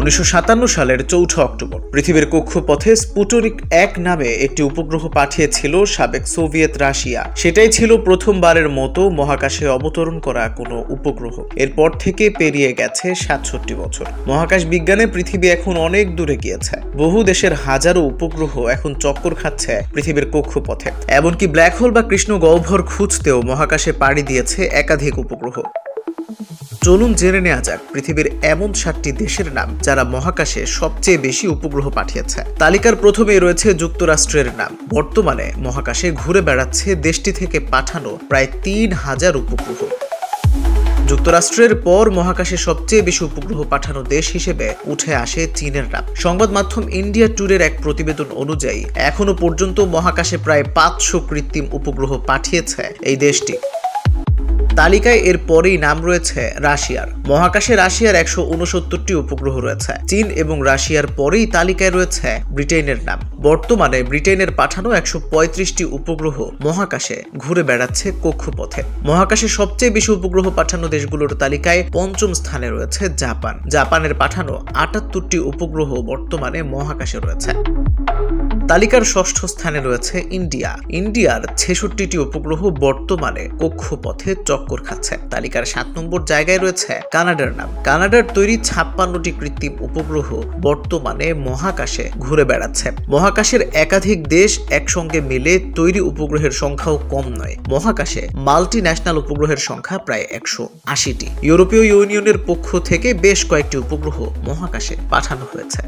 1957 সালের 4 অক্টোবর পৃথিবীর কক্ষপথে স্পুটনিক 1 নামে একটি উপগ্রহ পাঠিয়েছিল সাবেক সোভিয়েত রাশিয়া। সেটাই ছিল প্রথমবারের মতো মহাকাশে অবতরণ করা কোনো উপগ্রহ। এরপর থেকে পেরিয়ে গেছে 67 বছর। মহাকাশ বিজ্ঞানে পৃথিবী এখন অনেক দূরে গিয়েছে। বহু দেশের হাজারো উপগ্রহ এখন চক্কর খাচ্ছে পৃথিবীর কক্ষপথে। এমনকি ব্ল্যাক হোল বা কৃষ্ণ গহ্বর খুঁজতেও মহাকাশে পাড়ি দিয়েছে একাধিক উপগ্রহ। চলুন জেনে নেওয়া যাক পৃথিবীর এমন 7টি দেশের নাম যারা মহাকাশে সবচেয়ে বেশি উপগ্রহ পাঠিয়েছে। তালিকার প্রথমেই রয়েছে যুক্তরাষ্ট্রের নাম। বর্তমানে মহাকাশে ঘুরে বেড়াচ্ছে দেশটি থেকে পাঠানো প্রায় 3000 উপগ্রহ। যুক্তরাষ্ট্রের পর মহাকাশে সবচেয়ে বেশি উপগ্রহ পাঠানো দেশ হিসেবে উঠে আসে চীনের নাম। সংবাদ মাধ্যম ইন্ডিয়া টুডের এক প্রতিবেদন অনুযায়ী এখনো পর্যন্ত মহাকাশে প্রায় 500 কৃত্রিম উপগ্রহ পাঠিয়েছে এই দেশটি। তালিকায় এর পরেই নাম রয়েছে রাশিয়ার। মহাকাশে রাশিয়ার 169টি উপগ্রহ রয়েছে। চীন এবং রাশিয়ার পরেই তালিকায় রয়েছে ব্রিটেনের নাম। বর্তমানে ব্রিটেনের পাঠানো 135টি উপগ্রহ মহাকাশে ঘুরে বেড়াচ্ছে কক্ষপথে। মহাকাশে সবচেয়ে বেশি উপগ্রহ পাঠানো দেশগুলোর তালিকায় 5ম স্থানে রয়েছে জাপান। জাপানের পাঠানো 78টি উপগ্রহ বর্তমানে মহাকাশে রয়েছে। তালিকার 6ষ্ঠ স্থানে রয়েছে ইন্ডিয়া। ইন্ডিয়ার 66টি উপগ্রহ বর্তমানে কক্ষপথে চক্কর খাচ্ছে। তালিকার 7 নম্বর জায়গায় রয়েছে কানাডার নাম। কানাডার তৈরি 56টি কৃত্রিম উপগ্রহ বর্তমানে মহাকাশে ঘুরে বেড়াচ্ছে। মহাকাশের একাধিক দেশ একসঙ্গে মিলে তৈরি উপগ্রহের সংখ্যাও কম নয়। মহাকাশে মাল্টি ন্যাশনাল উপগ্রহের সংখ্যা প্রায় 180টি। ইউরোপীয় ইউনিয়নের পক্ষ থেকে বেশ কয়েকটি উপগ্রহ মহাকাশে পাঠানো হয়েছে।